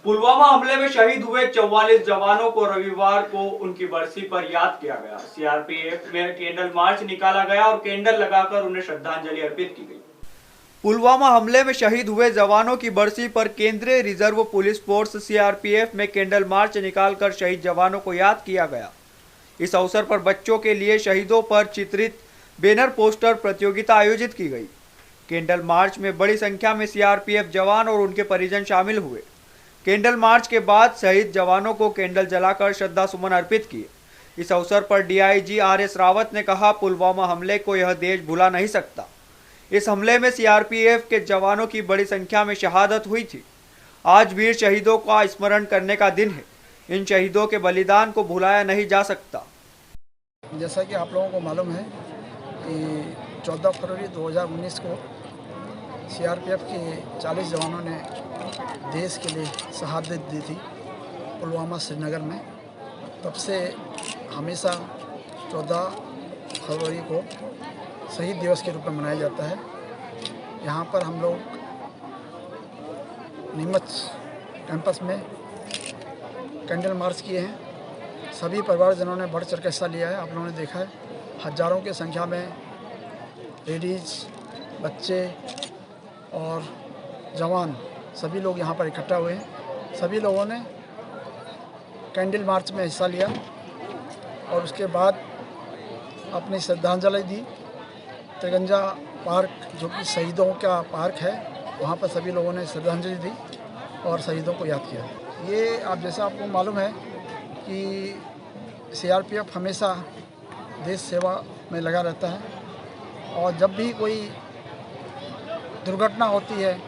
पुलवामा हमले में शहीद हुए 44 जवानों को रविवार को उनकी बरसी पर याद किया गया। सीआरपीएफ में कैंडल मार्च निकाला गया और कैंडल लगाकर उन्हें श्रद्धांजलि अर्पित की गई। पुलवामा हमले में शहीद हुए जवानों की बरसी पर केंद्रीय रिजर्व पुलिस फोर्स सीआरपीएफ में कैंडल मार्च निकालकर शहीद जवानों को याद किया गया। इस अवसर पर बच्चों के लिए शहीदों पर चित्रित बैनर पोस्टर प्रतियोगिता आयोजित की गई। कैंडल मार्च में बड़ी संख्या में सीआरपीएफ जवान और उनके परिजन शामिल हुए। कैंडल मार्च के बाद शहीद जवानों को कैंडल जलाकर श्रद्धा सुमन अर्पित किए। इस अवसर पर डीआईजी आरएस रावत ने कहा, पुलवामा हमले को यह देश भुला नहीं सकता। इस हमले में सीआरपीएफ के जवानों की बड़ी संख्या में शहादत हुई थी। आज वीर शहीदों का स्मरण करने का दिन है। इन शहीदों के बलिदान को भुलाया नहीं जा सकता। जैसा कि आप लोगों को मालूम है कि 14 फरवरी 2019 को सीआरपीएफ के 40 जवानों ने देश के लिए शहादत दी थी पुलवामा श्रीनगर में। तब से हमेशा 14 फरवरी को शहीद दिवस के रूप में मनाया जाता है। यहाँ पर हम लोग नीमच कैंपस में कैंडल मार्च किए हैं। सभी परिवारजनों ने बढ़ चढ़ के हिस्सा लिया है। आप लोगों ने देखा है, हजारों की संख्या में लेडीज़, बच्चे और जवान सभी लोग यहाँ पर इकट्ठा हुए हैं। सभी लोगों ने कैंडल मार्च में हिस्सा लिया और उसके बाद अपनी श्रद्धांजलि दी। त्रिगंजा पार्क, जो कि शहीदों का पार्क है, वहाँ पर सभी लोगों ने श्रद्धांजलि दी और शहीदों को याद किया। ये जैसा आपको मालूम है कि सीआरपीएफ हमेशा देश सेवा में लगा रहता है और जब भी कोई दुर्घटना होती है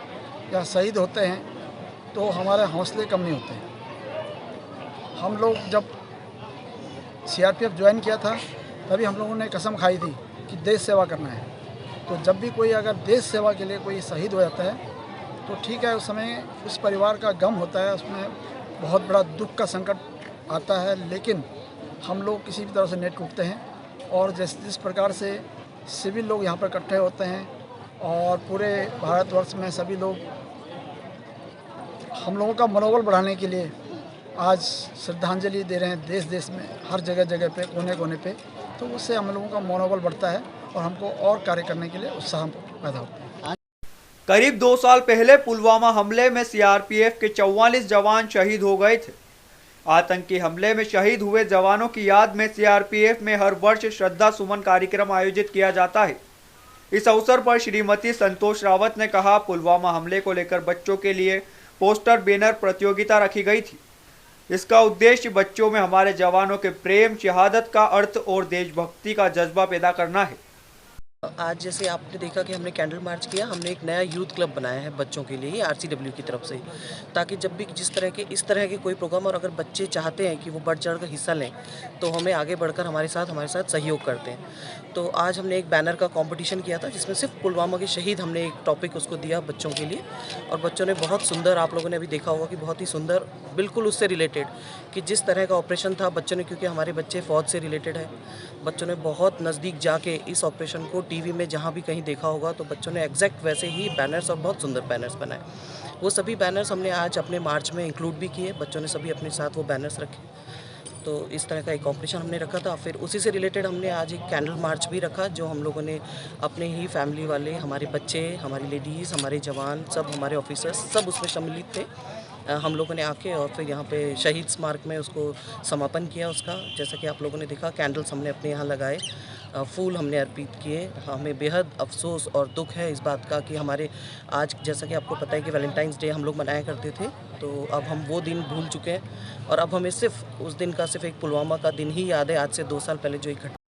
या शहीद होते हैं तो हमारे हौसले कम नहीं होते हैं। हम लोग जब सीआरपीएफ ज्वाइन किया था तभी हम लोगों ने कसम खाई थी कि देश सेवा करना है। तो जब भी कोई अगर देश सेवा के लिए कोई शहीद हो जाता है तो ठीक है, उस समय उस परिवार का गम होता है, उसमें बहुत बड़ा दुख का संकट आता है, लेकिन हम लोग किसी भी तरह से नहीं टूटते हैं। और जिस प्रकार से सिविल लोग यहाँ पर इकट्ठे होते हैं और पूरे भारतवर्ष में सभी लोग हम लोगों का मनोबल बढ़ाने के लिए आज श्रद्धांजलि दे रहे हैं देश देश में, हर जगह जगह पे, कोने कोने पे, तो उससे हम लोगों का मनोबल बढ़ता है और हमको और कार्य करने के लिए उत्साह पैदा होता है। करीब 2 साल पहले पुलवामा हमले में सीआरपीएफ के 44 जवान शहीद हो गए थे। आतंकी हमले में शहीद हुए जवानों की याद में सीआरपीएफ में हर वर्ष श्रद्धा सुमन कार्यक्रम आयोजित किया जाता है। इस अवसर पर श्रीमती संतोष रावत ने कहा, पुलवामा हमले को लेकर बच्चों के लिए पोस्टर बैनर प्रतियोगिता रखी गई थी। इसका उद्देश्य बच्चों में हमारे जवानों के प्रेम, शहादत का अर्थ और देशभक्ति का जज्बा पैदा करना है। आज जैसे आपने देखा कि हमने कैंडल मार्च किया, हमने एक नया यूथ क्लब बनाया है बच्चों के लिए आरसीडब्ल्यू की तरफ से, ताकि जब भी इस तरह के कोई प्रोग्राम और अगर बच्चे चाहते हैं कि वो बढ़ चढ़ कर हिस्सा लें तो हमें आगे बढ़कर हमारे साथ सहयोग करते हैं। तो आज हमने एक बैनर का कंपटीशन किया था जिसमें सिर्फ पुलवामा के शहीद, हमने एक टॉपिक उसको दिया बच्चों के लिए और बच्चों ने बहुत सुंदर, आप लोगों ने अभी देखा होगा कि बहुत ही सुंदर, बिल्कुल उससे रिलेटेड कि जिस तरह का ऑपरेशन था बच्चों ने, क्योंकि हमारे बच्चे फ़ौज से रिलेटेड है, बच्चों ने बहुत नज़दीक जाके इस ऑपरेशन को टीवी में जहाँ भी कहीं देखा होगा तो बच्चों ने एग्जैक्ट वैसे ही बैनर्स और बहुत सुंदर बैनर्स बनाए। वो सभी बैनर्स हमने आज अपने मार्च में इंक्लूड भी किए। बच्चों ने सभी अपने साथ वो बैनर्स रखे। तो इस तरह का एक कॉम्पिटिशन हमने रखा था। फिर उसी से रिलेटेड हमने आज एक कैंडल मार्च भी रखा, जो हम लोगों ने अपने ही फैमिली वाले, हमारे बच्चे, हमारी लेडीज़, हमारे जवान, सब हमारे ऑफिसर्स सब उसमें सम्मिलित थे। हम लोगों ने आके और फिर यहाँ पे शहीद स्मारक में उसको समापन किया उसका। जैसा कि आप लोगों ने देखा, कैंडल्स हमने अपने यहाँ लगाए, फूल हमने अर्पित किए। हमें बेहद अफसोस और दुख है इस बात का कि हमारे आज, जैसा कि आपको पता है कि वैलेंटाइंस डे हम लोग मनाया करते थे, तो अब हम वो दिन भूल चुके हैं और अब हमें सिर्फ उस दिन का सिर्फ एक पुलवामा का दिन ही याद है, आज से 2 साल पहले जो एक घटना